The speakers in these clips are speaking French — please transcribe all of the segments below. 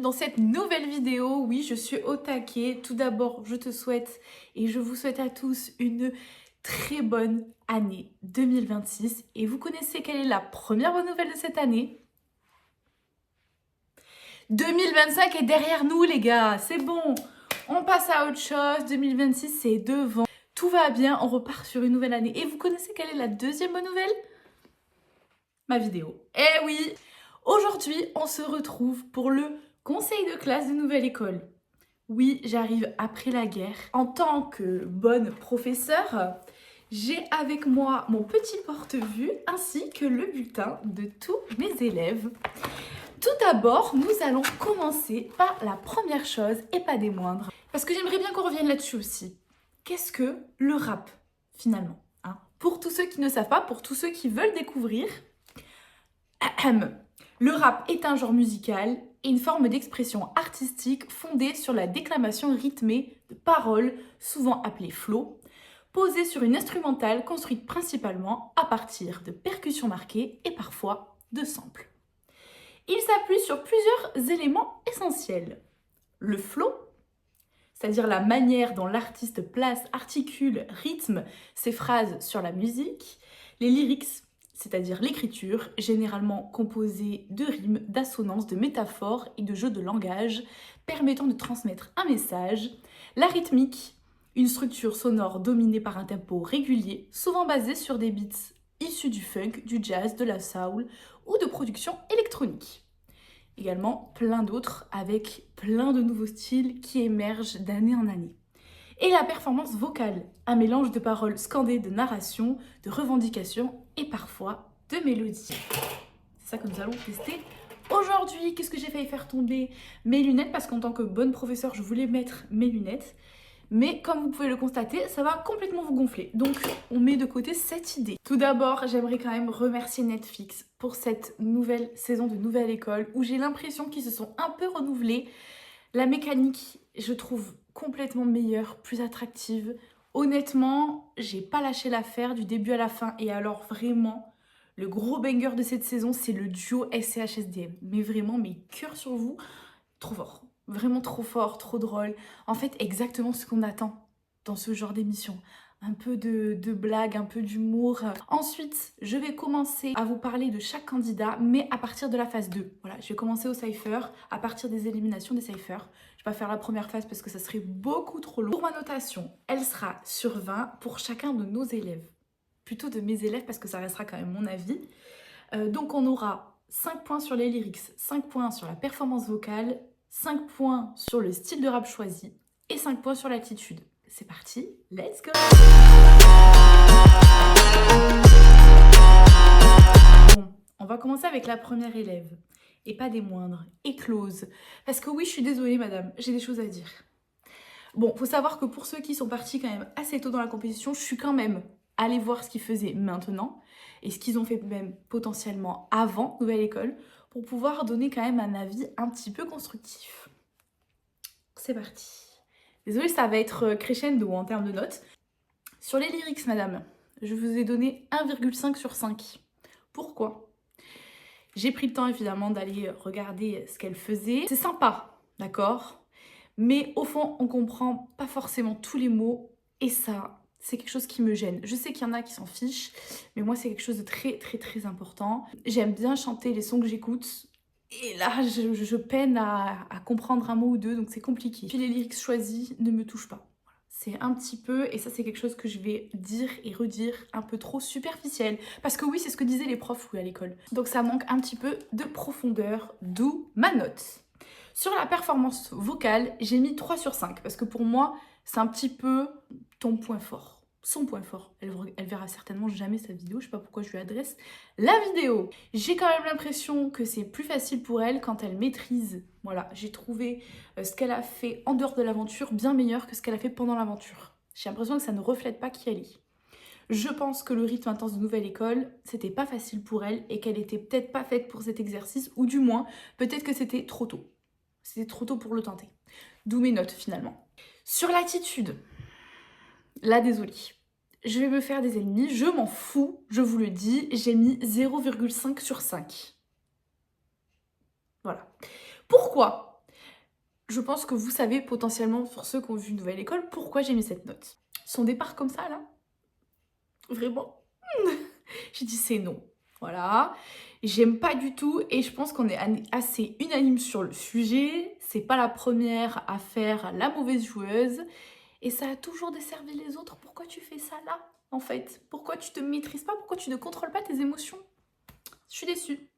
dans cette nouvelle vidéo. Oui, je suis au taquet. Tout d'abord, je te souhaite et je vous souhaite à tous une très bonne année 2026. Et vous connaissez quelle est la première bonne nouvelle de cette année? 2025 est derrière nous, les gars. C'est bon. On passe à autre chose. 2026, c'est devant. Tout va bien. On repart sur une nouvelle année. Et vous connaissez quelle est la deuxième bonne nouvelle? Ma vidéo. Eh oui! Aujourd'hui, on se retrouve pour le conseil de classe de nouvelle école. Oui, j'arrive après la guerre. En tant que bonne professeure, j'ai avec moi mon petit porte-vue ainsi que le bulletin de tous mes élèves. Tout d'abord, nous allons commencer par la première chose et pas des moindres. Parce que j'aimerais bien qu'on revienne là-dessus aussi. Qu'est-ce que le rap, finalement, hein? Pour tous ceux qui ne savent pas, pour tous ceux qui veulent découvrir, le rap est un genre musical et une forme d'expression artistique fondée sur la déclamation rythmée de paroles, souvent appelées flow, posée sur une instrumentale construite principalement à partir de percussions marquées et parfois de samples. Il s'appuie sur plusieurs éléments essentiels. Le flow, c'est-à-dire la manière dont l'artiste place, articule, rythme ses phrases sur la musique. Les lyrics, c'est-à-dire l'écriture, généralement composée de rimes, d'assonances, de métaphores et de jeux de langage, permettant de transmettre un message. La rythmique, une structure sonore dominée par un tempo régulier, souvent basé sur des beats issus du funk, du jazz, de la soul ou de production électronique. Également plein d'autres avec plein de nouveaux styles qui émergent d'année en année. Et la performance vocale, un mélange de paroles scandées, de narration, de revendications et parfois de mélodies. C'est ça que nous allons tester aujourd'hui. Qu'est-ce que j'ai failli faire tomber? Mes lunettes, parce qu'en tant que bonne professeure, je voulais mettre mes lunettes. Mais comme vous pouvez le constater, ça va complètement vous gonfler. Donc on met de côté cette idée. Tout d'abord, j'aimerais quand même remercier Netflix pour cette nouvelle saison de Nouvelle École où j'ai l'impression qu'ils se sont un peu renouvelés. La mécanique, je trouve complètement meilleure, plus attractive. Honnêtement, j'ai pas lâché l'affaire du début à la fin. Et alors vraiment, le gros banger de cette saison, c'est le duo SCH-SDM. Mais vraiment, mes cœurs sur vous, trop fort. Vraiment trop fort, trop drôle. En fait, exactement ce qu'on attend dans ce genre d'émission. Un peu de blague, un peu d'humour. Ensuite, je vais commencer à vous parler de chaque candidat, mais à partir de la phase 2. Voilà, je vais commencer au cypher, à partir des éliminations des cyphers. Je vais pas faire la première phase parce que ça serait beaucoup trop long. Pour ma notation, elle sera sur 20 pour chacun de nos élèves. Plutôt de mes élèves parce que ça restera quand même mon avis. Donc on aura 5 points sur les lyrics, 5 points sur la performance vocale, 5 points sur le style de rap choisi et 5 points sur l'attitude. C'est parti, let's go! Bon, on va commencer avec la première élève, et pas des moindres, Éclose. Parce que oui, je suis désolée madame, j'ai des choses à dire. Bon, faut savoir que pour ceux qui sont partis quand même assez tôt dans la compétition, je suis quand même allée voir ce qu'ils faisaient maintenant, et ce qu'ils ont fait même potentiellement avant Nouvelle École, pour pouvoir donner quand même un avis un petit peu constructif. C'est parti. Désolée, ça va être crescendo en termes de notes. Sur les lyrics, madame, je vous ai donné 1,5 sur 5. Pourquoi? J'ai pris le temps, évidemment, d'aller regarder ce qu'elle faisait. C'est sympa, d'accord? Mais au fond, on comprend pas forcément tous les mots. Et ça, c'est quelque chose qui me gêne. Je sais qu'il y en a qui s'en fichent, mais moi, c'est quelque chose de très, très, très important. J'aime bien chanter les sons que j'écoute. Et là, je peine à comprendre un mot ou deux, donc c'est compliqué. Puis les lyrics choisis ne me touchent pas. C'est un petit peu, et ça c'est quelque chose que je vais dire et redire, un peu trop superficiel. Parce que oui, c'est ce que disaient les profs à l'école. Donc ça manque un petit peu de profondeur, d'où ma note. Sur la performance vocale, j'ai mis 3 sur 5. Parce que pour moi, c'est un petit peu ton point fort. Son point fort. Elle verra certainement jamais sa vidéo, je sais pas pourquoi je lui adresse la vidéo. J'ai quand même l'impression que c'est plus facile pour elle quand elle maîtrise. Voilà, j'ai trouvé ce qu'elle a fait en dehors de l'aventure bien meilleur que ce qu'elle a fait pendant l'aventure. J'ai l'impression que ça ne reflète pas qui elle est. Je pense que le rythme intense de Nouvelle École, c'était pas facile pour elle et qu'elle était peut-être pas faite pour cet exercice, ou du moins, peut-être que c'était trop tôt. C'était trop tôt pour le tenter. D'où mes notes finalement. Sur l'attitude, là désolée, je vais me faire des ennemis, je m'en fous, je vous le dis, j'ai mis 0,5 sur 5. Voilà. Pourquoi? Je pense que vous savez potentiellement, pour ceux qui ont vu Nouvelle École, pourquoi j'ai mis cette note. Son départ comme ça, là, vraiment, j'ai dit c'est non. Voilà, j'aime pas du tout et je pense qu'on est assez unanime sur le sujet. C'est pas la première à faire la mauvaise joueuse et ça a toujours desservi les autres. Pourquoi tu fais ça là, en fait? Pourquoi tu te maîtrises pas? Pourquoi tu ne contrôles pas tes émotions? Je suis déçue.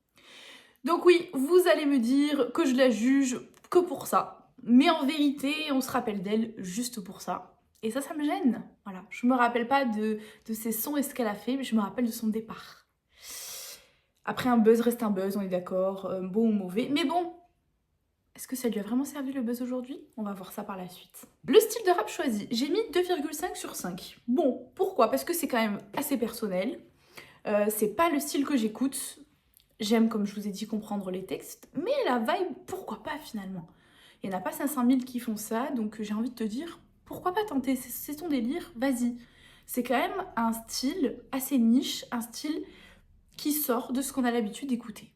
Donc oui, vous allez me dire que je la juge que pour ça. Mais en vérité, on se rappelle d'elle juste pour ça. Et ça me gêne. Voilà, je me rappelle pas de ses sons et ce qu'elle a fait, mais je me rappelle de son départ. Après, un buzz reste un buzz, on est d'accord, bon ou mauvais. Mais bon, est-ce que ça lui a vraiment servi le buzz aujourd'hui? On va voir ça par la suite. Le style de rap choisi, j'ai mis 2,5 sur 5. Bon, pourquoi? Parce que c'est quand même assez personnel. C'est pas le style que j'écoute. J'aime, comme je vous ai dit, comprendre les textes. Mais la vibe, pourquoi pas finalement? Il n'y en a pas 500 000 qui font ça, donc j'ai envie de te dire, pourquoi pas tenter? C'est ton délire, vas-y. C'est quand même un style assez niche, un style qui sort de ce qu'on a l'habitude d'écouter.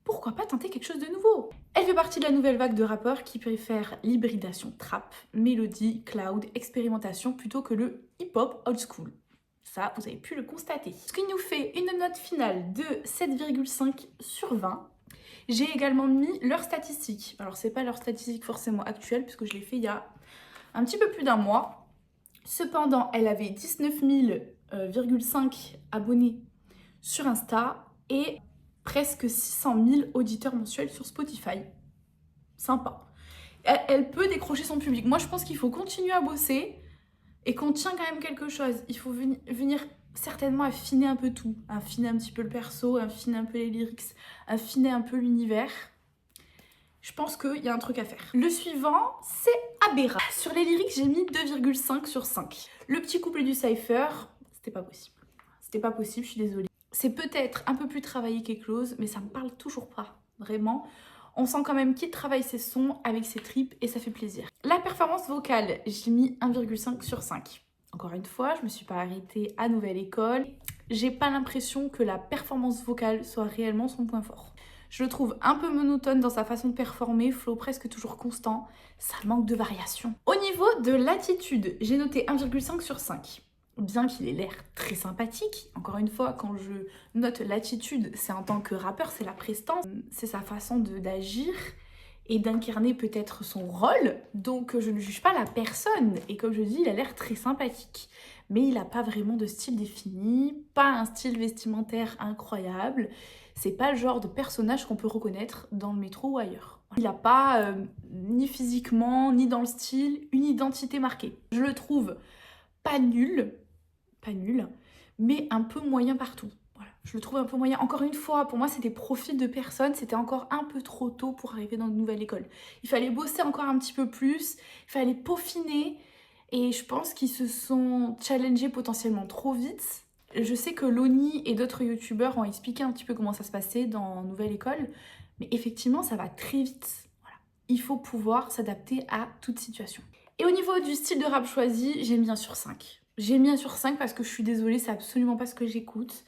Pourquoi pas tenter quelque chose de nouveau? Elle fait partie de la nouvelle vague de rappeurs qui préfèrent l'hybridation trap, mélodie, cloud, expérimentation plutôt que le hip-hop old school. Ça, vous avez pu le constater. Ce qui nous fait une note finale de 7,5 sur 20. J'ai également mis leurs statistiques. Alors, c'est pas leurs statistiques forcément actuelles, puisque je l'ai fait il y a un petit peu plus d'un mois. Cependant, elle avait 19 000,5 abonnés sur Insta et presque 600 000 auditeurs mensuels sur Spotify. Sympa. Elle peut décrocher son public. Moi, je pense qu'il faut continuer à bosser et qu'on tient quand même quelque chose. Il faut venir certainement affiner un peu tout. Affiner un petit peu le perso, affiner un peu les lyrics, affiner un peu l'univers. Je pense qu'il y a un truc à faire. Le suivant, c'est Abera. Sur les lyrics, j'ai mis 2,5 sur 5. Le petit couplet du cypher, c'était pas possible. C'était pas possible, je suis désolée. C'est peut-être un peu plus travaillé quelque chose, mais ça me parle toujours pas. Vraiment. On sent quand même qu'il travaille ses sons avec ses tripes et ça fait plaisir. La performance vocale, j'ai mis 1,5 sur 5. Encore une fois, je me suis pas arrêtée à Nouvelle École. J'ai pas l'impression que la performance vocale soit réellement son point fort. Je le trouve un peu monotone dans sa façon de performer, flow presque toujours constant. Ça manque de variation. Au niveau de l'attitude, j'ai noté 1,5 sur 5. Bien qu'il ait l'air très sympathique, encore une fois, quand je note l'attitude, c'est en tant que rappeur, c'est la prestance, c'est sa façon d'agir et d'incarner peut-être son rôle, donc je ne juge pas la personne. Et comme je dis, il a l'air très sympathique, mais il n'a pas vraiment de style défini, pas un style vestimentaire incroyable, c'est pas le genre de personnage qu'on peut reconnaître dans le métro ou ailleurs. Il n'a pas, ni physiquement, ni dans le style, une identité marquée. Je le trouve pas nul, mais un peu moyen partout. Voilà, je le trouve un peu moyen. Encore une fois, pour moi, c'est des profils de personnes, c'était encore un peu trop tôt pour arriver dans une nouvelle école. Il fallait bosser encore un petit peu plus, il fallait peaufiner, et je pense qu'ils se sont challengés potentiellement trop vite. Je sais que Loni et d'autres youtubeurs ont expliqué un petit peu comment ça se passait dans Nouvelle École, mais effectivement, ça va très vite. Voilà. Il faut pouvoir s'adapter à toute situation. Et au niveau du style de rap choisi, j'ai mis 1 sur 5. J'ai mis 1 sur 5 parce que je suis désolée, c'est absolument pas ce que j'écoute.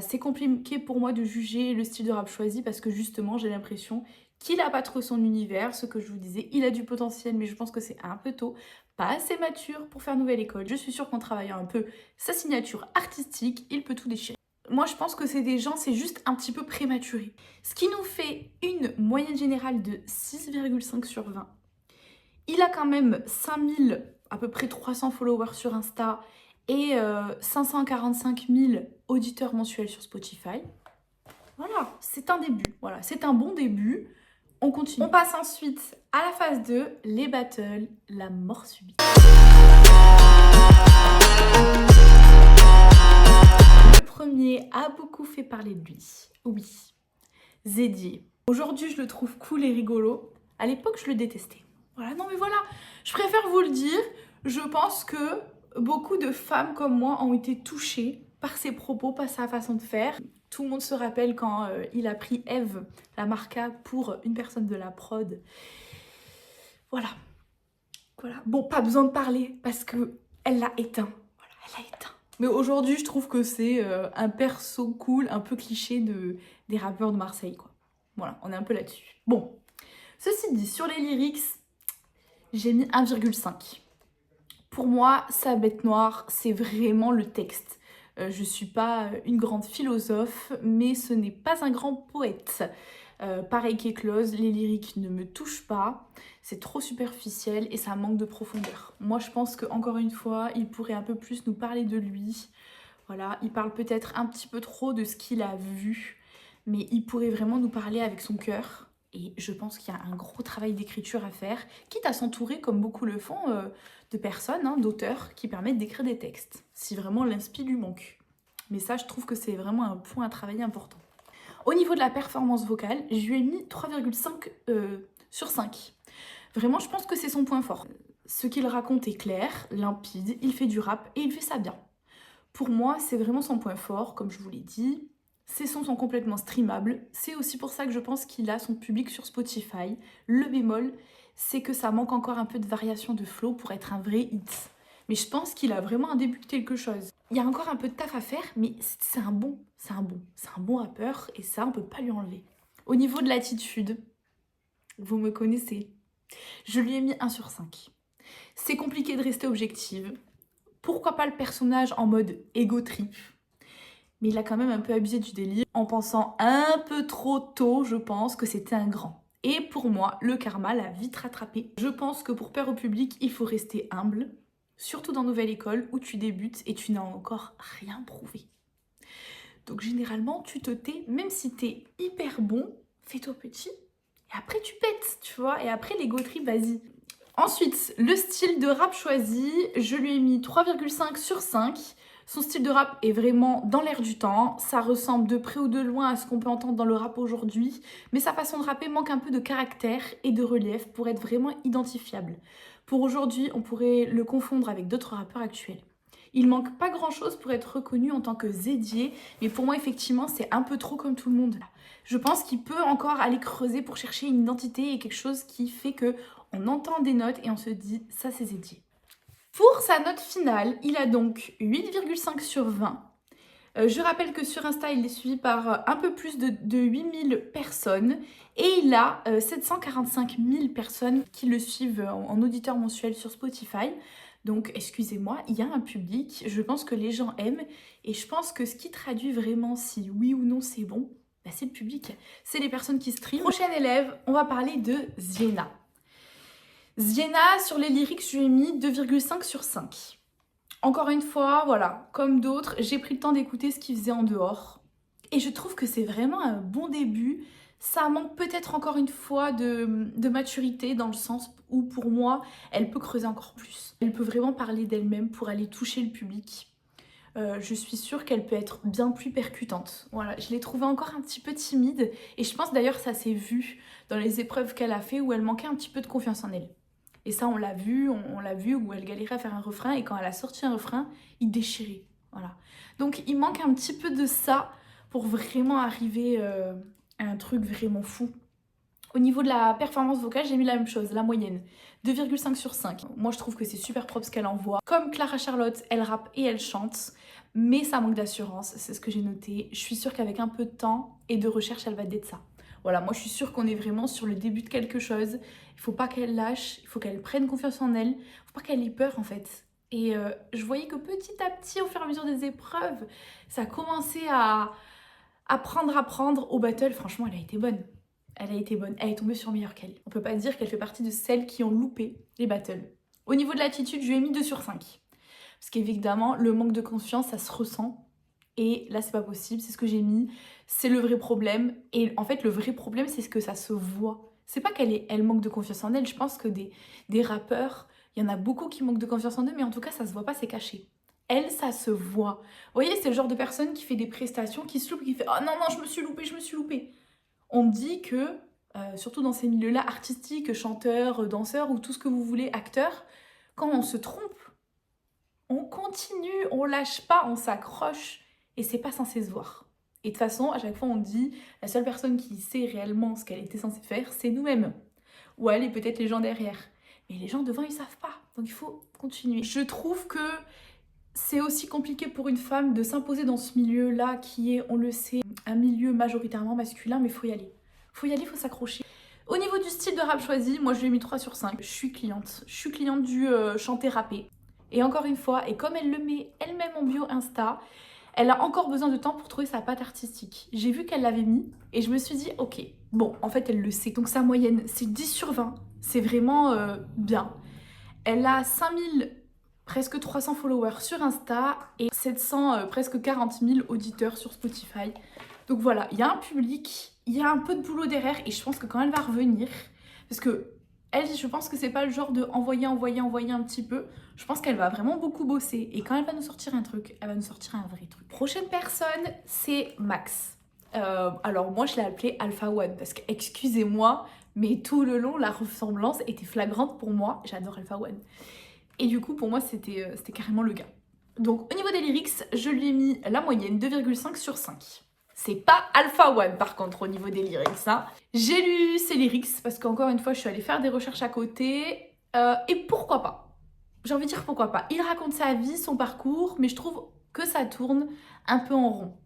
C'est compliqué pour moi de juger le style de rap choisi parce que justement, j'ai l'impression qu'il a pas trop son univers, ce que je vous disais. Il a du potentiel, mais je pense que c'est un peu tôt, pas assez mature pour faire Nouvelle École. Je suis sûre qu'en travaillant un peu sa signature artistique, il peut tout déchirer. Moi, je pense que c'est des gens, c'est juste un petit peu prématuré. Ce qui nous fait une moyenne générale de 6,5 sur 20. Il a quand même 5000, à peu près 300 followers sur Insta et 545 000 auditeurs mensuels sur Spotify. Voilà, c'est un début. Voilà, c'est un bon début. On continue. On passe ensuite à la phase 2, les battles, la mort subite. Le premier a beaucoup fait parler de lui. Oui, Zeddy. Aujourd'hui, je le trouve cool et rigolo. À l'époque, je le détestais. Voilà, non mais voilà, je préfère vous le dire, je pense que beaucoup de femmes comme moi ont été touchées par ses propos, par sa façon de faire. Tout le monde se rappelle quand il a pris Eve, la marca, pour une personne de la prod. Voilà. Bon, pas besoin de parler parce que elle l'a éteint. Voilà, elle l'a éteint. Mais aujourd'hui, je trouve que c'est un perso cool, un peu cliché des rappeurs de Marseille, quoi. Voilà, on est un peu là-dessus. Bon, ceci dit, sur les lyrics, J'ai mis 1,5. Pour moi, sa bête noire, c'est vraiment le texte. Je suis pas une grande philosophe, mais ce n'est pas un grand poète. Pareil qu'Eclose, les lyriques ne me touchent pas, c'est trop superficiel et ça manque de profondeur. Moi je pense qu'encore une fois, il pourrait un peu plus nous parler de lui. Voilà, il parle peut-être un petit peu trop de ce qu'il a vu, mais il pourrait vraiment nous parler avec son cœur. Et je pense qu'il y a un gros travail d'écriture à faire, quitte à s'entourer, comme beaucoup le font, de personnes, hein, d'auteurs, qui permettent d'écrire des textes, si vraiment l'inspi lui manque. Mais ça, je trouve que c'est vraiment un point à travailler important. Au niveau de la performance vocale, je lui ai mis 3,5 sur 5. Vraiment, je pense que c'est son point fort. Ce qu'il raconte est clair, limpide, il fait du rap et il fait ça bien. Pour moi, c'est vraiment son point fort, comme je vous l'ai dit. Ses sons sont complètement streamables. C'est aussi pour ça que je pense qu'il a son public sur Spotify. Le bémol, c'est que ça manque encore un peu de variation de flow pour être un vrai hit. Mais je pense qu'il a vraiment un début de quelque chose. Il y a encore un peu de taf à faire, mais c'est un bon rappeur et ça, on peut pas lui enlever. Au niveau de l'attitude, vous me connaissez, je lui ai mis 1 sur 5. C'est compliqué de rester objective. Pourquoi pas le personnage en mode ego trip? Mais il a quand même un peu abusé du délire en pensant un peu trop tôt, je pense, que c'était un grand. Et pour moi, le karma l'a vite rattrapé. Je pense que pour plaire au public, il faut rester humble, surtout dans Nouvelle École où tu débutes et tu n'as encore rien prouvé. Donc généralement, tu te tais, même si t'es hyper bon, fais-toi petit, et après tu pètes, tu vois, et après l'ego trip, vas-y. Ensuite, le style de rap choisi, je lui ai mis 3,5 sur 5. Son style de rap est vraiment dans l'air du temps, ça ressemble de près ou de loin à ce qu'on peut entendre dans le rap aujourd'hui, mais sa façon de rapper manque un peu de caractère et de relief pour être vraiment identifiable. Pour aujourd'hui, on pourrait le confondre avec d'autres rappeurs actuels. Il manque pas grand chose pour être reconnu en tant que Zedier, mais pour moi effectivement c'est un peu trop comme tout le monde. Je pense qu'il peut encore aller creuser pour chercher une identité et quelque chose qui fait que on entend des notes et on se dit ça c'est Zedier. Pour sa note finale, il a donc 8,5 sur 20. Je rappelle que sur Insta, il est suivi par un peu plus de 8000 personnes et il a 745 000 personnes qui le suivent en auditeur mensuel sur Spotify. Donc, excusez-moi, il y a un public, je pense que les gens aiment et je pense que ce qui traduit vraiment si oui ou non c'est bon, bah, c'est le public, c'est les personnes qui streament. Prochaine élève, on va parler de Ziena. Ziena, sur les lyrics, je lui ai mis 2,5 sur 5. Encore une fois, voilà, comme d'autres, j'ai pris le temps d'écouter ce qu'il faisait en dehors. Et je trouve que c'est vraiment un bon début. Ça manque peut-être encore une fois de maturité dans le sens où pour moi, elle peut creuser encore plus. Elle peut vraiment parler d'elle-même pour aller toucher le public. Je suis sûre qu'elle peut être bien plus percutante. Voilà, je l'ai trouvée encore un petit peu timide. Et je pense d'ailleurs que ça s'est vu dans les épreuves qu'elle a fait où elle manquait un petit peu de confiance en elle. Et ça, on l'a vu où elle galérait à faire un refrain et quand elle a sorti un refrain, il déchirait. Voilà. Donc il manque un petit peu de ça pour vraiment arriver à un truc vraiment fou. Au niveau de la performance vocale, j'ai mis la même chose, la moyenne. 2,5 sur 5. Moi, je trouve que c'est super propre ce qu'elle envoie. Comme Clara Charlotte, elle rappe et elle chante, mais ça manque d'assurance, c'est ce que j'ai noté. Je suis sûre qu'avec un peu de temps et de recherche, elle va d'être ça. Voilà, moi je suis sûre qu'on est vraiment sur le début de quelque chose. Il faut pas qu'elle lâche, il faut qu'elle prenne confiance en elle, il faut pas qu'elle ait peur en fait. Et je voyais que petit à petit, au fur et à mesure des épreuves, ça commençait à apprendre au battle. Franchement, elle a été bonne. Elle a été bonne, elle est tombée sur meilleure qu'elle. On peut pas dire qu'elle fait partie de celles qui ont loupé les battles. Au niveau de l'attitude, je lui ai mis 2 sur 5. Parce qu'évidemment, le manque de confiance, ça se ressent. Et là, c'est pas possible, c'est ce que j'ai mis. C'est le vrai problème. Et en fait, le vrai problème, c'est ce que ça se voit. C'est pas elle manque de confiance en elle. Je pense que des rappeurs, il y en a beaucoup qui manquent de confiance en eux, mais en tout cas, ça se voit pas, c'est caché. Elle, ça se voit. Vous voyez, c'est le genre de personne qui fait des prestations, qui se loupe, qui fait « Oh non, non, je me suis loupée ». On dit que, surtout dans ces milieux-là, artistiques, chanteurs, danseurs ou tout ce que vous voulez, acteurs, quand on se trompe, on continue, on lâche pas, on s'accroche et c'est pas censé se voir. Et de toute façon, à chaque fois on dit, la seule personne qui sait réellement ce qu'elle était censée faire, c'est nous-mêmes. Ou elle et peut-être les gens derrière. Mais les gens devant, ils savent pas. Donc il faut continuer. Je trouve que c'est aussi compliqué pour une femme de s'imposer dans ce milieu-là qui est, on le sait, un milieu majoritairement masculin, mais faut y aller. Faut y aller, faut s'accrocher. Au niveau du style de rap choisi, moi je lui ai mis 3 sur 5. Je suis cliente du chanter rappé. Et encore une fois, et comme elle le met elle-même en bio Insta, elle a encore besoin de temps pour trouver sa patte artistique. J'ai vu qu'elle l'avait mis et je me suis dit, ok, bon, en fait elle le sait. Donc sa moyenne, c'est 10 sur 20. C'est vraiment bien. Elle a 5000, presque 300 followers sur Insta et 700, presque 40 000 auditeurs sur Spotify. Donc voilà, il y a un public, il y a un peu de boulot derrière et je pense que quand elle va revenir, parce que elle, je pense que c'est pas le genre de envoyer un petit peu. Je pense qu'elle va vraiment beaucoup bosser. Et quand elle va nous sortir un truc, elle va nous sortir un vrai truc. Prochaine personne, c'est Max. Alors moi, je l'ai appelé Alpha One parce que, excusez-moi, mais tout le long, la ressemblance était flagrante pour moi. J'adore Alpha One. Et du coup, pour moi, c'était carrément le gars. Donc au niveau des lyrics, je lui ai mis la moyenne 2,5 sur 5. C'est pas Alpha One par contre au niveau des lyrics. Hein. J'ai lu ses lyrics parce qu'encore une fois je suis allée faire des recherches à côté. Et pourquoi pas? J'ai envie de dire pourquoi pas. Il raconte sa vie, son parcours, mais je trouve que ça tourne un peu en rond.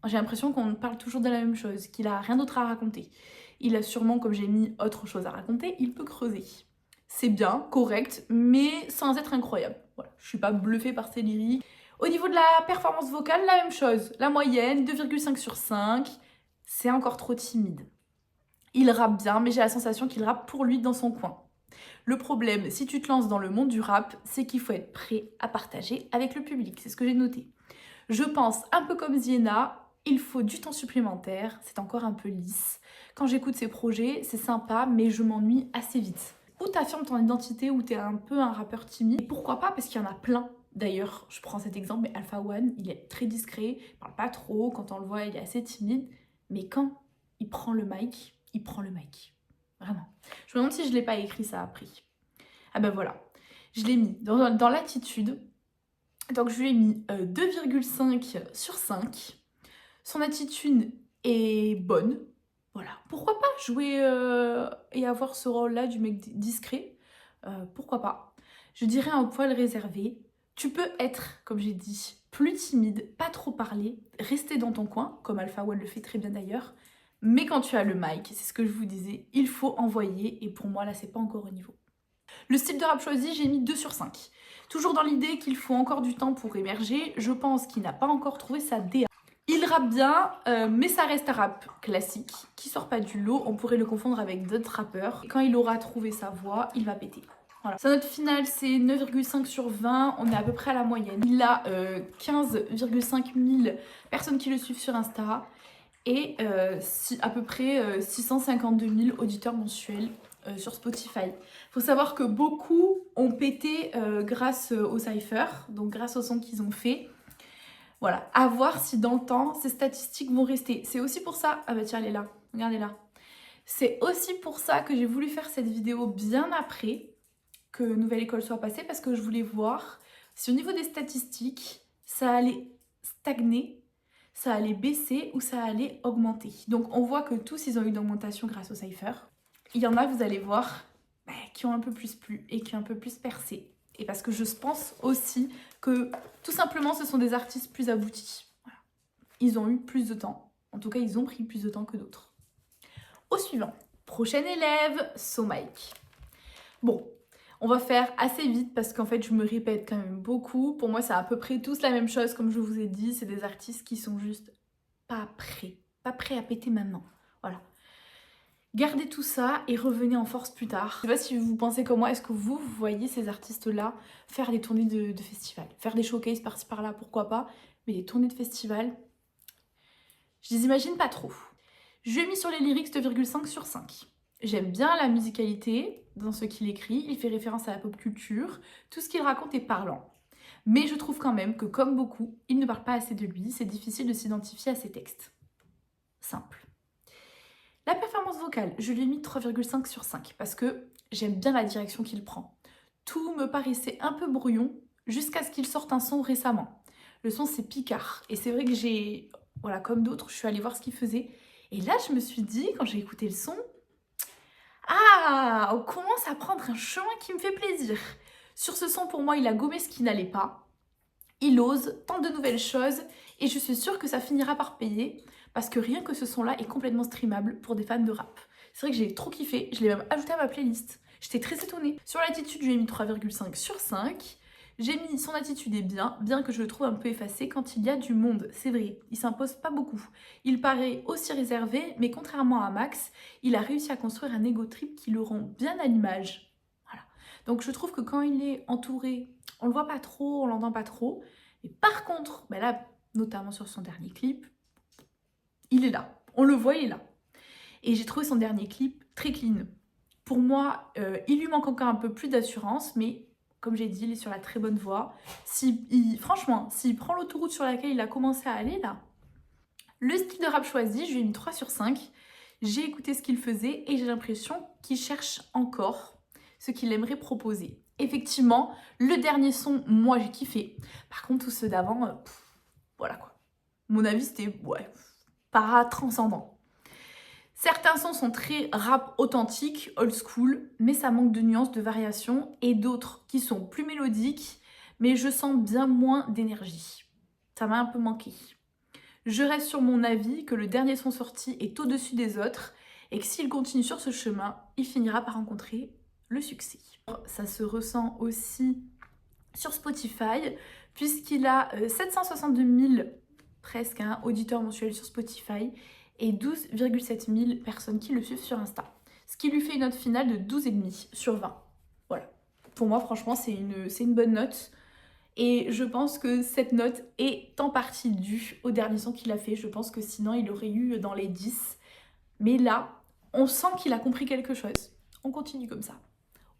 J'ai l'impression qu'on parle toujours de la même chose, qu'il a rien d'autre à raconter. Il a sûrement, comme j'ai mis, autre chose à raconter, il peut creuser. C'est bien, correct, mais sans être incroyable. Voilà, je suis pas bluffée par ses lyrics. Au niveau de la performance vocale, la même chose. La moyenne, 2,5 sur 5. C'est encore trop timide. Il rappe bien, mais j'ai la sensation qu'il rappe pour lui dans son coin. Le problème, si tu te lances dans le monde du rap, c'est qu'il faut être prêt à partager avec le public. C'est ce que j'ai noté. Je pense, un peu comme Ziena, il faut du temps supplémentaire. C'est encore un peu lisse. Quand j'écoute ses projets, c'est sympa, mais je m'ennuie assez vite. Ou t'affirmes ton identité, ou t'es un peu un rappeur timide. Et pourquoi pas, parce qu'il y en a plein. D'ailleurs, je prends cet exemple, mais Alpha One, il est très discret, il parle pas trop, quand on le voit, il est assez timide. Mais quand il prend le mic, il prend le mic. Vraiment. Je me demande si je l'ai pas écrit ça après. Ah ben voilà, je l'ai mis dans l'attitude. Donc je lui ai mis 2,5 sur 5. Son attitude est bonne. Voilà. Pourquoi pas jouer et avoir ce rôle-là du mec discret? Pourquoi pas? Je dirais un poil réservé. Tu peux être, comme j'ai dit, plus timide, pas trop parler, rester dans ton coin, comme Alpha One le fait très bien d'ailleurs. Mais quand tu as le mic, c'est ce que je vous disais, il faut envoyer. Et pour moi, là, c'est pas encore au niveau. Le style de rap choisi, j'ai mis 2 sur 5. Toujours dans l'idée qu'il faut encore du temps pour émerger, je pense qu'il n'a pas encore trouvé sa DA. Il rappe bien, mais ça reste un rap classique, qui sort pas du lot. On pourrait le confondre avec d'autres rappeurs. Et quand il aura trouvé sa voix, il va péter. Voilà. Sa note finale, c'est 9,5 sur 20. On est à peu près à la moyenne. Il a 15,5 000 personnes qui le suivent sur Insta et à peu près 652 000 auditeurs mensuels sur Spotify. Faut savoir que beaucoup ont pété grâce au cypher, donc grâce au son qu'ils ont fait. Voilà, à voir si dans le temps, ces statistiques vont rester. C'est aussi pour ça... Ah bah tiens, elle est là, regardez-la. C'est aussi pour ça que j'ai voulu faire cette vidéo bien après que Nouvelle École soit passée, parce que je voulais voir si au niveau des statistiques, ça allait stagner, ça allait baisser ou ça allait augmenter. Donc on voit que tous, ils ont eu une augmentation grâce au cypher. Il y en a, vous allez voir, qui ont un peu plus plu et qui ont un peu plus percé. Et parce que je pense aussi que tout simplement ce sont des artistes plus aboutis. Voilà. Ils ont eu plus de temps. En tout cas, ils ont pris plus de temps que d'autres. Au suivant. Prochain élève, So Mike. Bon, on va faire assez vite parce qu'en fait je me répète quand même beaucoup. Pour moi c'est à peu près tous la même chose comme je vous ai dit. C'est des artistes qui sont juste pas prêts. Pas prêts à péter maintenant. Voilà. Gardez tout ça et revenez en force plus tard. Je sais pas si vous pensez comme moi, est-ce que vous voyez ces artistes-là faire des tournées de festivals, faire des showcases par-ci par-là, pourquoi pas, mais des tournées de festivals, je les imagine pas trop. Je lui ai mis sur les lyrics 2,5 sur 5. J'aime bien la musicalité dans ce qu'il écrit, il fait référence à la pop culture, tout ce qu'il raconte est parlant. Mais je trouve quand même que comme beaucoup, il ne parle pas assez de lui, c'est difficile de s'identifier à ses textes. Simple. La performance vocale, je lui ai mis 3,5 sur 5 parce que j'aime bien la direction qu'il prend. Tout me paraissait un peu brouillon jusqu'à ce qu'il sorte un son récemment. Le son c'est Picard et c'est vrai que j'ai, voilà, comme d'autres, je suis allée voir ce qu'il faisait. Et là je me suis dit, quand j'ai écouté le son, ah, on commence à prendre un chemin qui me fait plaisir. Sur ce son, pour moi, il a gommé ce qui n'allait pas. Il ose, tente de nouvelles choses et je suis sûre que ça finira par payer parce que rien que ce son-là est complètement streamable pour des fans de rap. C'est vrai que j'ai trop kiffé, je l'ai même ajouté à ma playlist. J'étais très étonnée. Sur l'attitude, je lui ai mis 3,5 sur 5. J'ai mis son attitude est bien, bien que je le trouve un peu effacé quand il y a du monde. C'est vrai, il s'impose pas beaucoup. Il paraît aussi réservé, mais contrairement à Max, il a réussi à construire un ego trip qui le rend bien à l'image. Voilà. Donc je trouve que quand il est entouré, on le voit pas trop, on l'entend pas trop. Et par contre, bah là, notamment sur son dernier clip, il est là. On le voit, il est là. Et j'ai trouvé son dernier clip très clean. Pour moi, il lui manque encore un peu plus d'assurance, mais comme j'ai dit, il est sur la très bonne voie. Franchement, s'il prend l'autoroute sur laquelle il a commencé à aller, là, le style de rap choisi, je lui ai mis 3 sur 5. J'ai écouté ce qu'il faisait et j'ai l'impression qu'il cherche encore ce qu'il aimerait proposer. Effectivement, le dernier son, moi j'ai kiffé. Par contre, tous ceux d'avant, voilà quoi. Mon avis, c'était, ouais, pas transcendant. Certains sons sont très rap authentique, old school, mais ça manque de nuances, de variations, et d'autres qui sont plus mélodiques, mais je sens bien moins d'énergie. Ça m'a un peu manqué. Je reste sur mon avis que le dernier son sorti est au-dessus des autres, et que s'il continue sur ce chemin, il finira par rencontrer le succès. Ça se ressent aussi sur Spotify, puisqu'il a 762 000 presque auditeurs mensuels sur Spotify, et 12,7 000 personnes qui le suivent sur Insta. Ce qui lui fait une note finale de 12,5 sur 20. Voilà. Pour moi, franchement, c'est une bonne note. Et je pense que cette note est en partie due au dernier son qu'il a fait. Je pense que sinon, il aurait eu dans les 10. Mais là, on sent qu'il a compris quelque chose. On continue comme ça.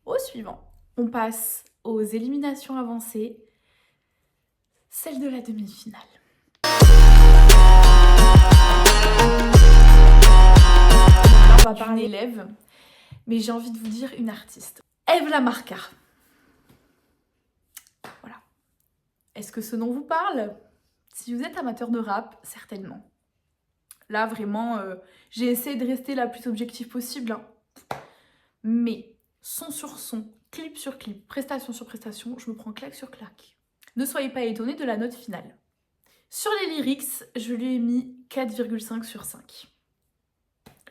Au suivant, on passe aux éliminations avancées. Celle de la demi-finale. On va parler d'Ève, mais j'ai envie de vous dire une artiste. Ève Lamarca. Voilà. Est-ce que ce nom vous parle? Si vous êtes amateur de rap, certainement. Là, vraiment, j'ai essayé de rester la plus objective possible. Hein. Mais, son sur son, clip sur clip, prestation sur prestation, je me prends claque sur claque. Ne soyez pas étonnés de la note finale. Sur les lyrics, je lui ai mis 4,5 sur 5.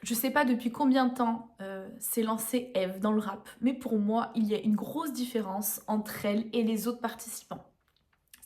Je sais pas depuis combien de temps s'est lancée Ève dans le rap, mais pour moi, il y a une grosse différence entre elle et les autres participants.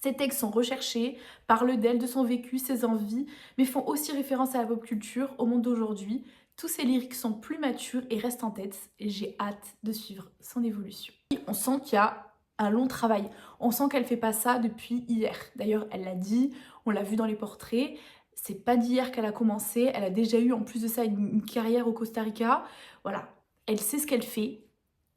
Ses textes sont recherchés, parlent d'elle, de son vécu, ses envies, mais font aussi référence à la pop culture, au monde d'aujourd'hui. Tous ses lyrics sont plus matures et restent en tête, et j'ai hâte de suivre son évolution. On sent qu'il y a un long travail, on sent qu'elle fait pas ça depuis hier. D'ailleurs, elle l'a dit, on l'a vu dans les portraits, c'est pas d'hier qu'elle a commencé, elle a déjà eu en plus de ça une carrière au Costa Rica. Voilà, elle sait ce qu'elle fait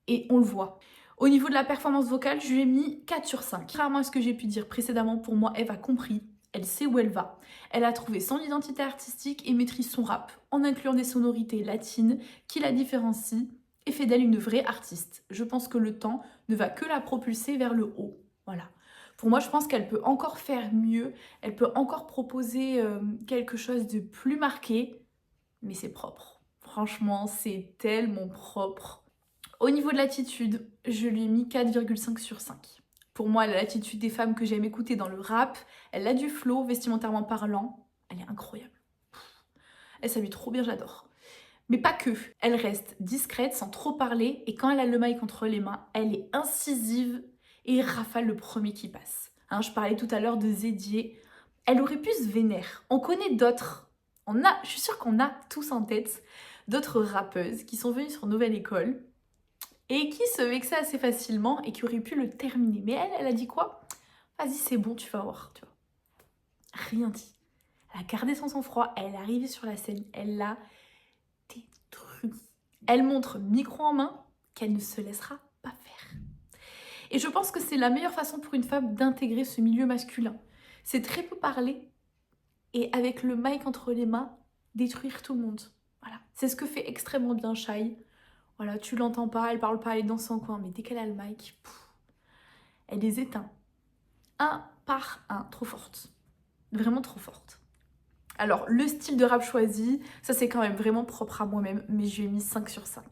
et on le voit. Au niveau de la performance vocale, je lui ai mis 4 sur 5. Contrairement à ce que j'ai pu dire précédemment, pour moi, Ève a compris, elle sait où elle va. Elle a trouvé son identité artistique et maîtrise son rap, en incluant des sonorités latines qui la différencient et fait d'elle une vraie artiste. Je pense que le temps ne va que la propulser vers le haut. Voilà. Pour moi, je pense qu'elle peut encore faire mieux, elle peut encore proposer quelque chose de plus marqué, mais c'est propre. Franchement, c'est tellement propre. Au niveau de l'attitude, je lui ai mis 4,5 sur 5. Pour moi, elle a l'attitude des femmes que j'aime écouter dans le rap, elle a du flow, vestimentairement parlant, elle est incroyable. Elle s'habille trop bien, j'adore. Mais pas que, elle reste discrète sans trop parler et quand elle a le mic entre les mains, elle est incisive et rafale le premier qui passe. Hein, je parlais tout à l'heure de Zédier, elle aurait pu se vénère. On connaît d'autres, je suis sûre qu'on a tous en tête d'autres rappeuses qui sont venues sur Nouvelle École et qui se vexaient assez facilement et qui auraient pu le terminer. Mais elle a dit quoi? Vas-y, c'est bon, tu vas voir, tu vois. Rien dit. Elle a gardé son sang-froid, elle est arrivée sur la scène, elle l'a détruit. Elle montre micro en main qu'elle ne se laissera pas faire. Et je pense que c'est la meilleure façon pour une femme d'intégrer ce milieu masculin. C'est très peu parler et avec le mic entre les mains, détruire tout le monde. Voilà. C'est ce que fait extrêmement bien Shai. Voilà, tu l'entends pas, elle parle pas, elle est dans son coin, mais dès qu'elle a le mic, elle les éteint. Un par un, trop forte. Vraiment trop forte. Alors, le style de rap choisi, ça c'est quand même vraiment propre à moi-même, mais je lui ai mis 5 sur 5.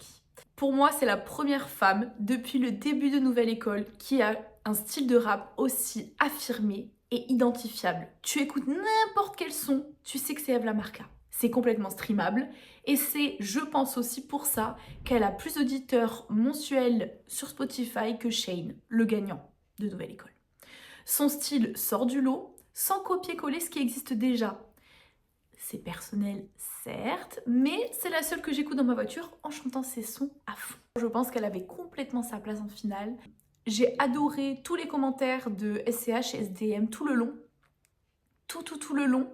Pour moi, c'est la première femme depuis le début de Nouvelle École qui a un style de rap aussi affirmé est identifiable. Tu écoutes n'importe quel son, tu sais que c'est Eve Lamarca. C'est complètement streamable et c'est, je pense aussi pour ça, qu'elle a plus d'auditeurs mensuels sur Spotify que Shane, le gagnant de Nouvelle École. Son style sort du lot, sans copier-coller ce qui existe déjà. C'est personnel, certes, mais c'est la seule que j'écoute dans ma voiture en chantant ses sons à fond. Je pense qu'elle avait complètement sa place en finale. J'ai adoré tous les commentaires de SCH et SDM tout le long. Tout le long.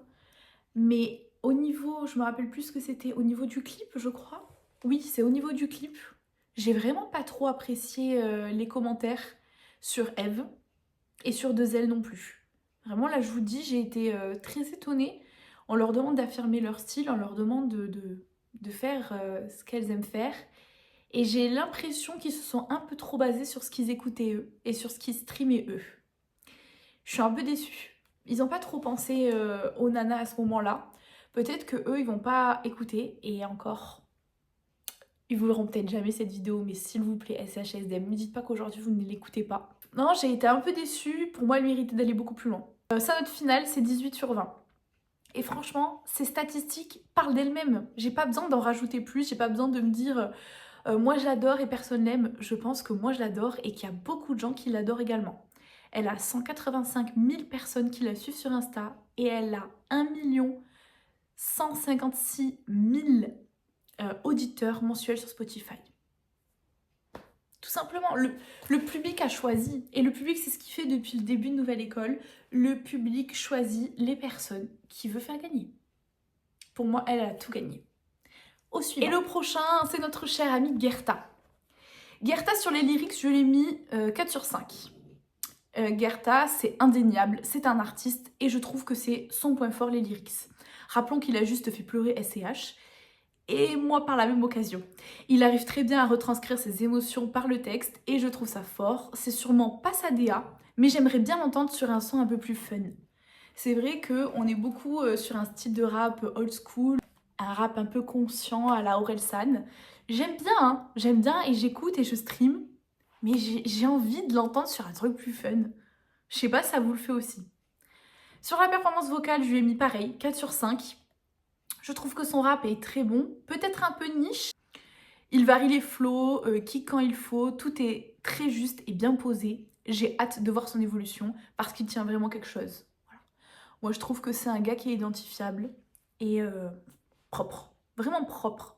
Mais au niveau, je me rappelle plus ce que c'était, au niveau du clip, je crois. Oui, c'est au niveau du clip. J'ai vraiment pas trop apprécié les commentaires sur Eve et sur Dezel non plus. Vraiment, là, je vous dis, j'ai été très étonnée. On leur demande d'affirmer leur style, on leur demande de faire ce qu'elles aiment faire. Et j'ai l'impression qu'ils se sont un peu trop basés sur ce qu'ils écoutaient eux et sur ce qu'ils streamaient eux. Je suis un peu déçue. Ils n'ont pas trop pensé aux nanas à ce moment-là. Peut-être qu'eux, ils vont pas écouter. Et encore, ils vous verront peut-être jamais cette vidéo, mais s'il vous plaît, SHSDM, ne me dites pas qu'aujourd'hui vous ne l'écoutez pas. Non, j'ai été un peu déçue. Pour moi, elle méritait d'aller beaucoup plus loin. Sa note finale, c'est 18 sur 20. Et franchement, ces statistiques parlent d'elles-mêmes. J'ai pas besoin d'en rajouter plus, j'ai pas besoin de me dire moi je l'adore et personne l'aime. Je pense que moi je l'adore et qu'il y a beaucoup de gens qui l'adorent également. Elle a 185 000 personnes qui la suivent sur Insta et elle a 1 156 000 auditeurs mensuels sur Spotify. Tout simplement, le public a choisi. Et le public, c'est ce qu'il fait depuis le début de Nouvelle École. Le public choisit les personnes qu'il veut faire gagner. Pour moi, elle a tout gagné. Au suivant. Et le prochain, c'est notre chère amie Gerta. Gerta, sur les lyrics, je l'ai mis 4 sur 5. Gerta, c'est indéniable, c'est un artiste et je trouve que c'est son point fort, les lyrics. Rappelons qu'il a juste fait pleurer SCH. Et moi par la même occasion. Il arrive très bien à retranscrire ses émotions par le texte et je trouve ça fort. C'est sûrement pas sa DA, mais j'aimerais bien l'entendre sur un son un peu plus fun. C'est vrai qu'on est beaucoup sur un style de rap old school, un rap un peu conscient à la Orelsan. J'aime bien et j'écoute et je stream, mais j'ai envie de l'entendre sur un truc plus fun. Je sais pas si ça vous le fait aussi. Sur la performance vocale, je lui ai mis pareil, 4 sur 5. Je trouve que son rap est très bon, peut-être un peu niche. Il varie les flows, kick quand il faut, tout est très juste et bien posé. J'ai hâte de voir son évolution parce qu'il tient vraiment quelque chose. Voilà. Moi je trouve que c'est un gars qui est identifiable et propre, vraiment propre.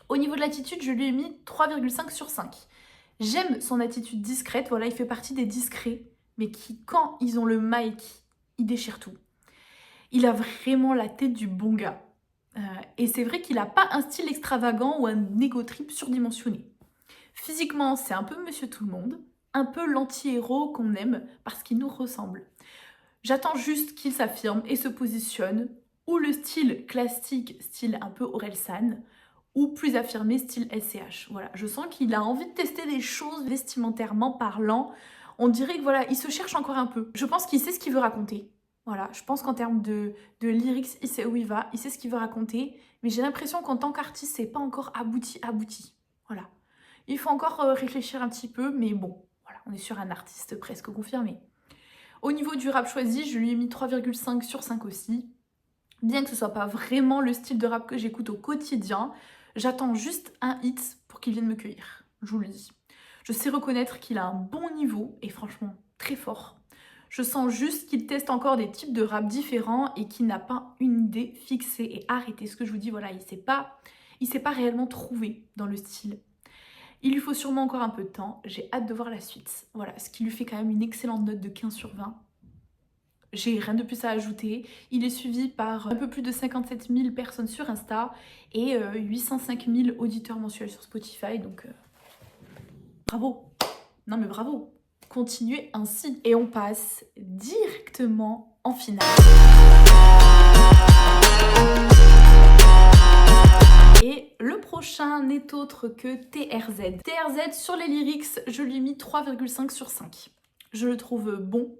Au niveau de l'attitude, je lui ai mis 3,5 sur 5. J'aime son attitude discrète, voilà, il fait partie des discrets, mais qui, quand ils ont le mic, ils déchirent tout. Il a vraiment la tête du bon gars. Et c'est vrai qu'il n'a pas un style extravagant ou un ego trip surdimensionné. Physiquement, c'est un peu monsieur tout le monde, un peu l'anti-héros qu'on aime parce qu'il nous ressemble. J'attends juste qu'il s'affirme et se positionne, ou le style classique, style un peu Orelsan, ou plus affirmé, style SCH. Voilà, je sens qu'il a envie de tester des choses vestimentairement parlant. On dirait que voilà, il se cherche encore un peu. Je pense qu'il sait ce qu'il veut raconter. Voilà, je pense qu'en termes de lyrics, il sait où il va, il sait ce qu'il veut raconter, mais j'ai l'impression qu'en tant qu'artiste, c'est pas encore abouti. Voilà. Il faut encore réfléchir un petit peu, mais bon, voilà, on est sur un artiste presque confirmé. Au niveau du rap choisi, je lui ai mis 3,5 sur 5 aussi. Bien que ce soit pas vraiment le style de rap que j'écoute au quotidien, j'attends juste un hit pour qu'il vienne me cueillir, je vous le dis. Je sais reconnaître qu'il a un bon niveau, et franchement, très fort. Je sens juste qu'il teste encore des types de rap différents et qu'il n'a pas une idée fixée et arrêtée. Ce que je vous dis, voilà, il s'est pas réellement trouvé dans le style. Il lui faut sûrement encore un peu de temps. J'ai hâte de voir la suite. Voilà, ce qui lui fait quand même une excellente note de 15 sur 20. J'ai rien de plus à ajouter. Il est suivi par un peu plus de 57 000 personnes sur Insta et 805 000 auditeurs mensuels sur Spotify. Donc, bravo. Non mais bravo. Continuez ainsi. Et on passe directement en finale. Et le prochain n'est autre que TRZ. TRZ, sur les lyrics, je lui ai mis 3,5 sur 5. Je le trouve bon,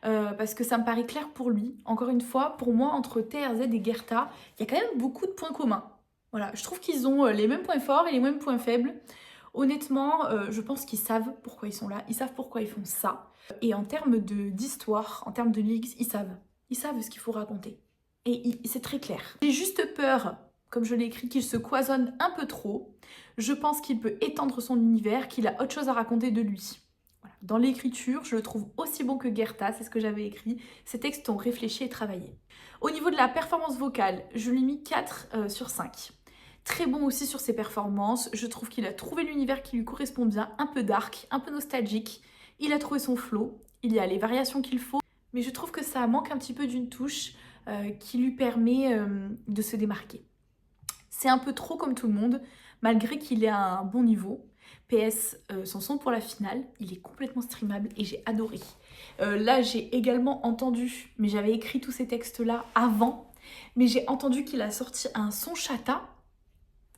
parce que ça me paraît clair pour lui. Encore une fois, pour moi, entre TRZ et Gerta, il y a quand même beaucoup de points communs. Voilà, je trouve qu'ils ont les mêmes points forts et les mêmes points faibles. Honnêtement, je pense qu'ils savent pourquoi ils sont là, ils savent pourquoi ils font ça. Et en termes d'histoire, en termes de lyrics, ils savent. Ils savent ce qu'il faut raconter. Et c'est très clair. J'ai juste peur, comme je l'ai écrit, qu'il se cloisonne un peu trop. Je pense qu'il peut étendre son univers, qu'il a autre chose à raconter de lui. Voilà. Dans l'écriture, je le trouve aussi bon que Guerta, c'est ce que j'avais écrit. Ces textes sont réfléchis et travaillés. Au niveau de la performance vocale, je lui ai mis 4 sur 5. Très bon aussi sur ses performances, je trouve qu'il a trouvé l'univers qui lui correspond bien, un peu dark, un peu nostalgique. Il a trouvé son flow, il y a les variations qu'il faut, mais je trouve que ça manque un petit peu d'une touche qui lui permet de se démarquer. C'est un peu trop comme tout le monde, malgré qu'il est à un bon niveau. PS, son son pour la finale, il est complètement streamable et j'ai adoré. Là, j'ai également entendu, mais j'avais écrit tous ces textes-là avant, mais j'ai entendu qu'il a sorti un son chata.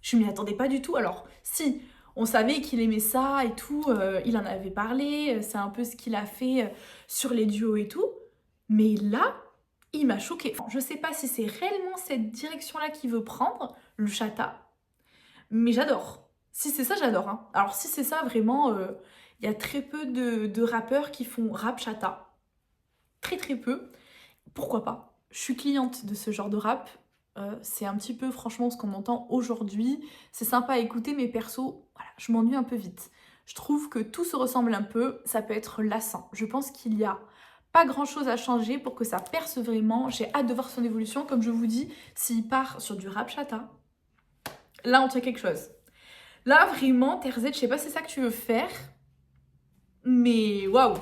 Je m'y attendais pas du tout. Alors, si, on savait qu'il aimait ça et tout, il en avait parlé, c'est un peu ce qu'il a fait sur les duos et tout. Mais là, il m'a choquée. Je sais pas si c'est réellement cette direction-là qu'il veut prendre, le chata, mais j'adore. Si c'est ça, j'adore. Hein. Alors, si c'est ça, vraiment, il y a très peu de rappeurs qui font rap chata. Très très peu. Pourquoi pas? Je suis cliente de ce genre de rap. C'est un petit peu franchement ce qu'on entend aujourd'hui. C'est sympa à écouter, mais perso, voilà, je m'ennuie un peu vite. Je trouve que tout se ressemble un peu, ça peut être lassant. Je pense qu'il y a pas grand chose à changer pour que ça perce vraiment. J'ai hâte de voir son évolution. Comme je vous dis, s'il part sur du rap chata, là on tient quelque chose. Là vraiment, TRZ, je sais pas si c'est ça que tu veux faire, mais waouh!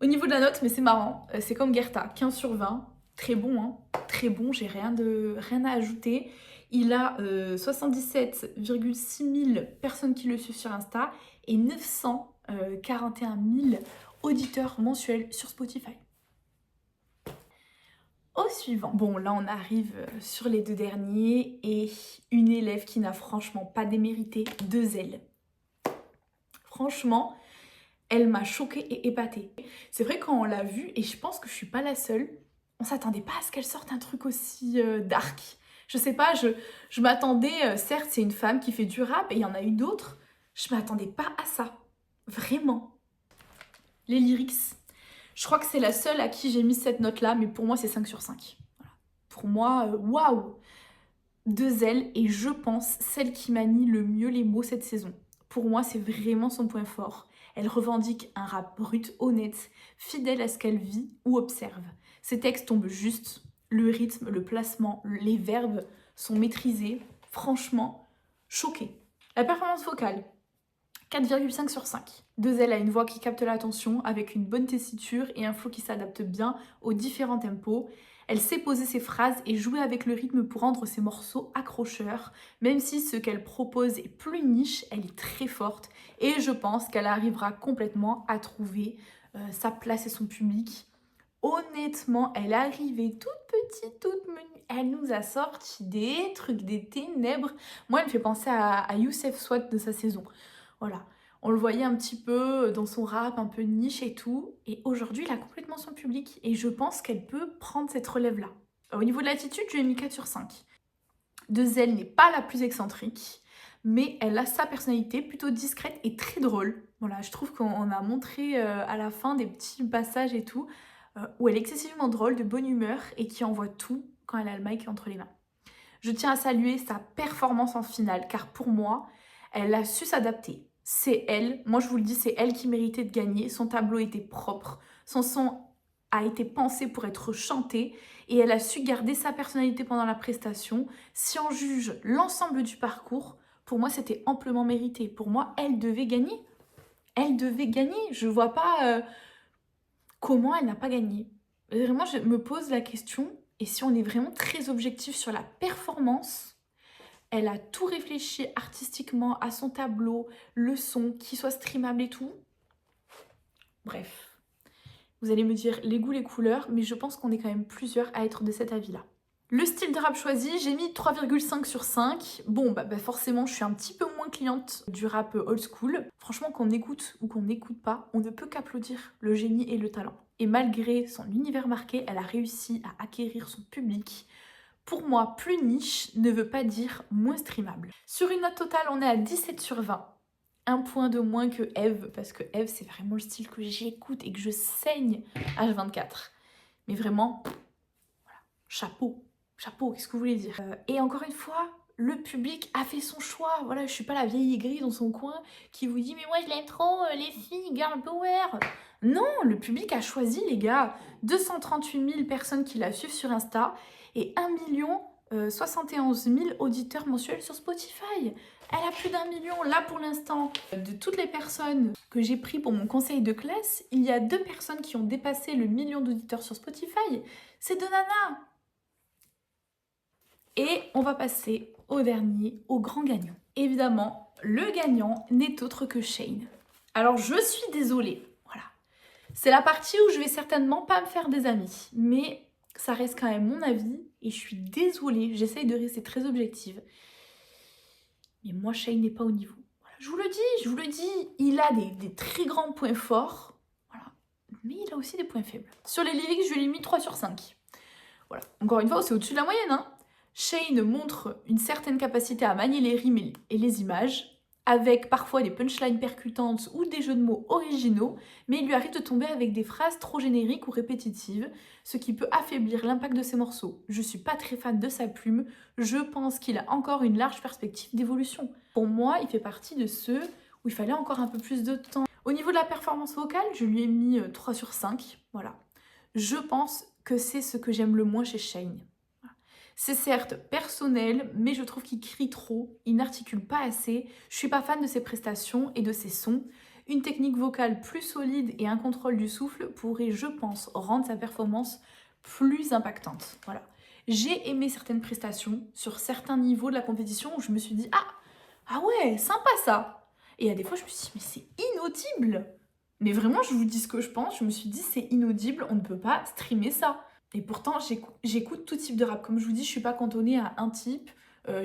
Au niveau de la note, mais c'est marrant, c'est comme Guerta, 15 sur 20. Très bon, hein. Très bon, j'ai rien à ajouter. Il a 77,6 000 personnes qui le suivent sur Insta et 941 000 auditeurs mensuels sur Spotify. Au suivant. Bon, là on arrive sur les 2 derniers et une élève qui n'a franchement pas démérité, 2 ailes. Franchement, elle m'a choquée et épatée. C'est vrai quand on l'a vue, et je pense que je suis pas la seule, on s'attendait pas à ce qu'elle sorte un truc aussi dark. Je sais pas, je m'attendais, certes c'est une femme qui fait du rap et il y en a eu d'autres, je m'attendais pas à ça. Vraiment. Les lyrics, je crois que c'est la seule à qui j'ai mis cette note-là, mais pour moi c'est 5 sur 5. Voilà. Pour moi, waouh! 2 ailes et je pense celle qui manie le mieux les mots cette saison. Pour moi c'est vraiment son point fort. Elle revendique un rap brut, honnête, fidèle à ce qu'elle vit ou observe. Ses textes tombent juste, le rythme, le placement, les verbes sont maîtrisés. Franchement, choquée. La performance vocale, 4,5 sur 5. 2 ailes a une voix qui capte l'attention avec une bonne tessiture et un flow qui s'adapte bien aux différents tempos. Elle sait poser ses phrases et jouer avec le rythme pour rendre ses morceaux accrocheurs. Même si ce qu'elle propose est plus niche, elle est très forte et je pense qu'elle arrivera complètement à trouver sa place et son public. Honnêtement, elle est arrivée toute petite, toute menue. Elle nous a sorti des trucs, des ténèbres. Moi, elle me fait penser à Youssef Swat de sa saison. Voilà. On le voyait un petit peu dans son rap, un peu niche et tout. Et aujourd'hui, il a complètement son public. Et je pense qu'elle peut prendre cette relève-là. Au niveau de l'attitude, je lui ai mis 4 sur 5. 2 ailes n'est pas la plus excentrique, mais elle a sa personnalité plutôt discrète et très drôle. Voilà, je trouve qu'on a montré à la fin des petits passages et tout, où elle est excessivement drôle, de bonne humeur et qui envoie tout quand elle a le mic entre les mains. Je tiens à saluer sa performance en finale, car pour moi, elle a su s'adapter. C'est elle, moi je vous le dis, c'est elle qui méritait de gagner. Son tableau était propre, son son a été pensé pour être chanté et elle a su garder sa personnalité pendant la prestation. Si on juge l'ensemble du parcours, pour moi c'était amplement mérité. Pour moi, elle devait gagner. Elle devait gagner. Je vois pas comment elle n'a pas gagné. Vraiment, je me pose la question, et si on est vraiment très objectif sur la performance, elle a tout réfléchi artistiquement à son tableau, le son, qui soit streamable et tout. Bref, vous allez me dire les goûts, les couleurs, mais je pense qu'on est quand même plusieurs à être de cet avis-là. Le style de rap choisi, j'ai mis 3,5 sur 5. Bon, forcément, je suis un petit peu moins cliente du rap old school. Franchement, qu'on écoute ou qu'on n'écoute pas, on ne peut qu'applaudir le génie et le talent. Et malgré son univers marqué, elle a réussi à acquérir son public. Pour moi, plus niche ne veut pas dire moins streamable. Sur une note totale, on est à 17 sur 20. un point de moins que Eve, parce que Eve, c'est vraiment le style que j'écoute et que je saigne H24. Mais vraiment, voilà, chapeau, qu'est-ce que vous voulez dire? Et encore une fois, le public a fait son choix. Voilà, je suis pas la vieille aigrie dans son coin qui vous dit « Mais moi, je l'aime trop, les filles, girl power !» Non, le public a choisi, les gars. 238 000 personnes qui la suivent sur Insta et 1 71 000 auditeurs mensuels sur Spotify. Elle a plus d'1 million. Là, pour l'instant, de toutes les personnes que j'ai pris pour mon conseil de classe, il y a 2 personnes qui ont dépassé le million d'auditeurs sur Spotify. C'est 2 nanas. Et on va passer au dernier, au grand gagnant. Évidemment, le gagnant n'est autre que Shane. Alors, je suis désolée. Voilà. C'est la partie où je vais certainement pas me faire des amis. Mais ça reste quand même mon avis. Et je suis désolée. J'essaye de rester très objective. Mais moi, Shane n'est pas au niveau. Voilà. Je vous le dis. Il a des très grands points forts. Voilà. Mais il a aussi des points faibles. Sur les lyrics, je lui ai mis 3 sur 5. Voilà. Encore une fois, c'est au-dessus de la moyenne, hein. Shane montre une certaine capacité à manier les rimes et les images, avec parfois des punchlines percutantes ou des jeux de mots originaux, mais il lui arrive de tomber avec des phrases trop génériques ou répétitives, ce qui peut affaiblir l'impact de ses morceaux. Je suis pas très fan de sa plume, je pense qu'il a encore une large perspective d'évolution. Pour moi, il fait partie de ceux où il fallait encore un peu plus de temps. Au niveau de la performance vocale, je lui ai mis 3 sur 5, voilà. Je pense que c'est ce que j'aime le moins chez Shane. C'est certes personnel, mais je trouve qu'il crie trop, il n'articule pas assez, je suis pas fan de ses prestations et de ses sons. Une technique vocale plus solide et un contrôle du souffle pourrait, je pense, rendre sa performance plus impactante. Voilà. J'ai aimé certaines prestations sur certains niveaux de la compétition où je me suis dit « Ah ouais, sympa ça !» Et à des fois, je me suis dit « Mais c'est inaudible !» Mais vraiment, je vous dis ce que je pense, je me suis dit « C'est inaudible, on ne peut pas streamer ça !» Et pourtant, j'écoute tout type de rap. Comme je vous dis, je suis pas cantonnée à un type.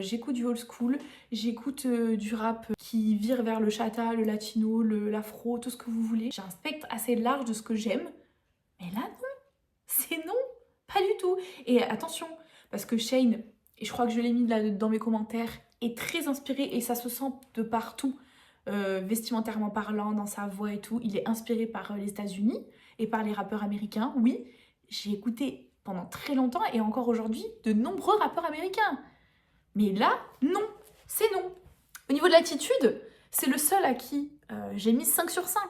J'écoute du old school, j'écoute du rap qui vire vers le chata, le latino, l'afro, tout ce que vous voulez. J'ai un spectre assez large de ce que j'aime. Mais là, non. C'est non. Pas du tout. Et attention, parce que Shane, et je crois que je l'ai mis là dans mes commentaires, est très inspiré et ça se sent de partout. Vestimentairement parlant, dans sa voix et tout. Il est inspiré par les États-Unis et par les rappeurs américains, oui. J'ai écouté pendant très longtemps et encore aujourd'hui de nombreux rappeurs américains. Mais là, non, c'est non. Au niveau de l'attitude, c'est le seul à qui j'ai mis 5 sur 5.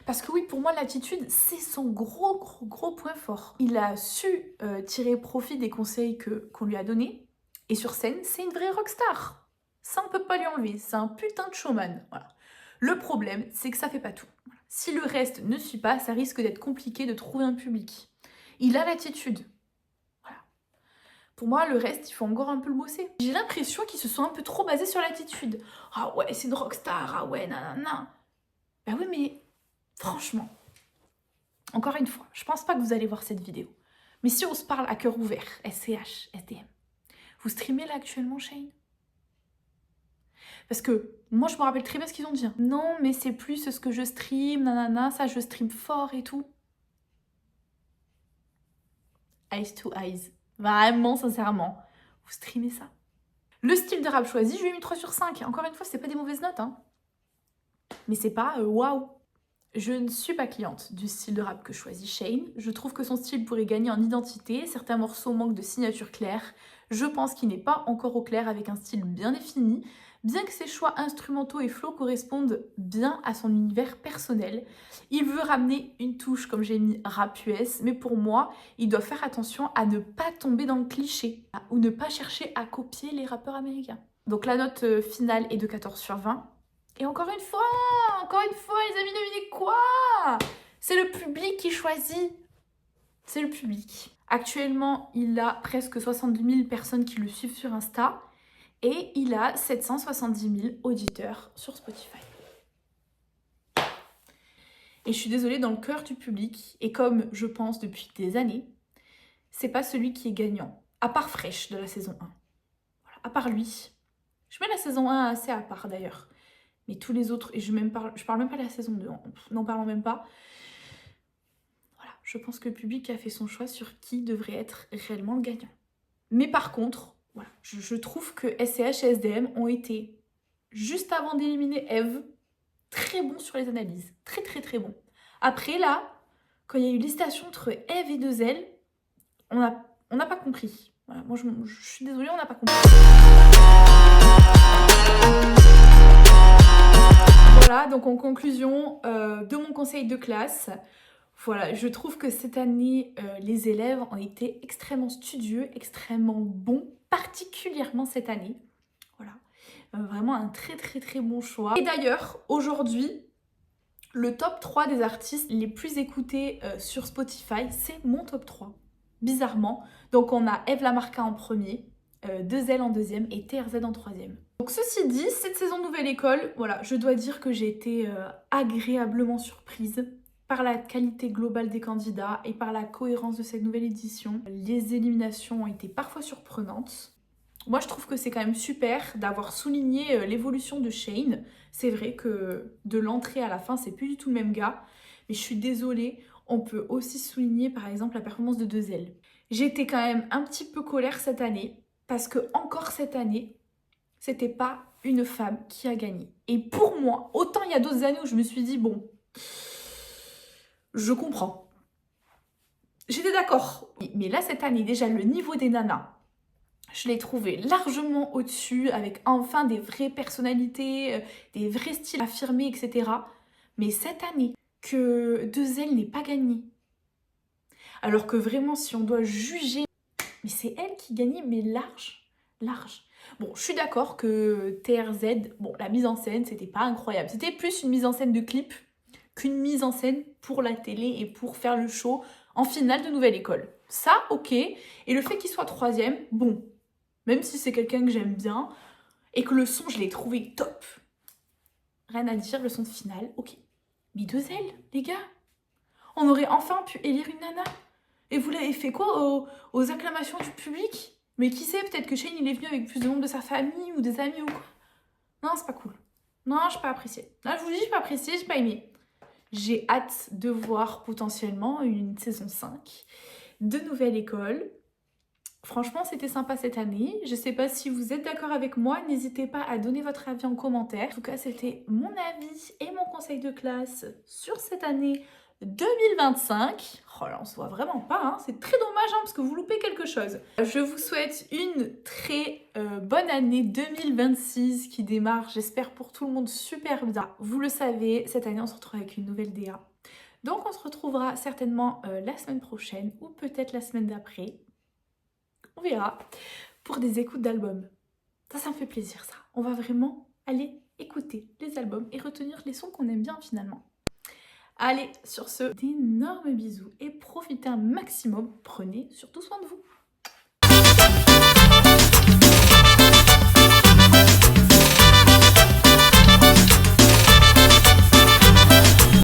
Parce que oui, pour moi, l'attitude, c'est son gros point fort. Il a su tirer profit des conseils qu'on lui a donnés. Et sur scène, c'est une vraie rockstar. Ça, on peut pas lui enlever. C'est un putain de showman. Voilà. Le problème, c'est que ça fait pas tout. Si le reste ne suit pas, ça risque d'être compliqué de trouver un public. Il a l'attitude. Voilà. Pour moi, le reste, il faut encore un peu le bosser. J'ai l'impression qu'ils se sont un peu trop basés sur l'attitude. Ah ouais, c'est une rockstar, ah ouais, nanana. Bah oui, mais franchement, encore une fois, je pense pas que vous allez voir cette vidéo. Mais si on se parle à cœur ouvert, SCH, SDM, vous streamez là actuellement, Shane? Parce que moi, je me rappelle très bien ce qu'ils ont dit. Non, mais c'est plus ce que je stream, nanana, ça, je stream fort et tout. Eyes to eyes. Vraiment, sincèrement. Vous streamez ça. Le style de rap choisi, je lui ai mis 3 sur 5. Encore une fois, c'est pas des mauvaises notes. Hein. Mais c'est pas waouh. Je ne suis pas cliente du style de rap que choisit Shane. Je trouve que son style pourrait gagner en identité. Certains morceaux manquent de signature claire. Je pense qu'il n'est pas encore au clair avec un style bien défini. Bien que ses choix instrumentaux et flow correspondent bien à son univers personnel, il veut ramener une touche, comme j'ai mis, rap US, mais pour moi, il doit faire attention à ne pas tomber dans le cliché ou ne pas chercher à copier les rappeurs américains. Donc la note finale est de 14 sur 20. Et encore une fois, les amis, devinez quoi? C'est le public qui choisit. C'est le public. Actuellement, il a presque 70 000 personnes qui le suivent sur Insta. Et il a 770 000 auditeurs sur Spotify. Et je suis désolée, dans le cœur du public, et comme je pense depuis des années, c'est pas celui qui est gagnant. À part Fresh de la saison 1. Voilà, à part lui. Je mets la saison 1 assez à part d'ailleurs. Mais tous les autres, et je parle même pas de la saison 2, n'en parlons même pas. Voilà, je pense que le public a fait son choix sur qui devrait être réellement le gagnant. Mais par contre, voilà, je trouve que SCH et SDM ont été, juste avant d'éliminer Eve, très bon sur les analyses. Très très très bon. Après là, quand il y a eu l'hésitation entre Eve et 2L, on n'a pas compris. Voilà, moi je suis désolée, on n'a pas compris. Voilà, donc en conclusion de mon conseil de classe, voilà, je trouve que cette année, les élèves ont été extrêmement studieux, extrêmement bons, particulièrement cette année. Voilà, vraiment un très très très bon choix. Et d'ailleurs, aujourd'hui, le top 3 des artistes les plus écoutés sur Spotify, c'est mon top 3, bizarrement. Donc on a Eve Lamarca en premier, 2L en deuxième et TRZ en troisième. Donc ceci dit, cette saison Nouvelle École, voilà, je dois dire que j'ai été agréablement surprise par la qualité globale des candidats et par la cohérence de cette nouvelle édition. Les éliminations ont été parfois surprenantes. Moi, je trouve que c'est quand même super d'avoir souligné l'évolution de Shane. C'est vrai que de l'entrée à la fin, c'est plus du tout le même gars. Mais je suis désolée, on peut aussi souligner par exemple la performance de 2L. J'étais quand même un petit peu colère cette année parce que encore cette année, c'était pas une femme qui a gagné. Et pour moi, autant il y a d'autres années où je me suis dit, bon, je comprends. J'étais d'accord. Mais là, cette année, déjà, le niveau des nanas, je l'ai trouvé largement au-dessus, avec enfin des vraies personnalités, des vrais styles affirmés, etc. Mais cette année, que 2L n'ait pas gagné. Alors que vraiment, si on doit juger, mais c'est elle qui gagnait, mais large, large. Bon, je suis d'accord que TRZ, bon, la mise en scène, c'était pas incroyable. C'était plus une mise en scène de clip qu'une mise en scène pour la télé et pour faire le show en finale de Nouvelle École. Ça, ok. Et le fait qu'il soit troisième, bon, même si c'est quelqu'un que j'aime bien, et que le son, je l'ai trouvé top. Rien à dire, le son de finale, ok. Mais 2L, les gars, on aurait enfin pu élire une nana. Et vous l'avez fait quoi aux acclamations du public? Mais qui sait, peut-être que Shane, il est venu avec plus de membres de sa famille ou des amis ou quoi. Non, c'est pas cool. Non, j'ai pas apprécié. Là, je vous dis, j'ai pas apprécié, j'ai pas aimé. J'ai hâte de voir potentiellement une saison 5 de Nouvelle École. Franchement, c'était sympa cette année. Je sais pas si vous êtes d'accord avec moi. N'hésitez pas à donner votre avis en commentaire. En tout cas, c'était mon avis et mon conseil de classe sur cette année 2025. Oh là, on se voit vraiment pas, hein. C'est très dommage hein, parce que vous loupez quelque chose. Je vous souhaite une très bonne année 2026 qui démarre, j'espère pour tout le monde, super bien. Vous le savez, cette année, on se retrouve avec une nouvelle DA. Donc, on se retrouvera certainement la semaine prochaine ou peut-être la semaine d'après. On verra, pour des écoutes d'albums. Ça me fait plaisir ça. On va vraiment aller écouter les albums et retenir les sons qu'on aime bien finalement. Allez, sur ce, d'énormes bisous et profitez un maximum. Prenez surtout soin de vous.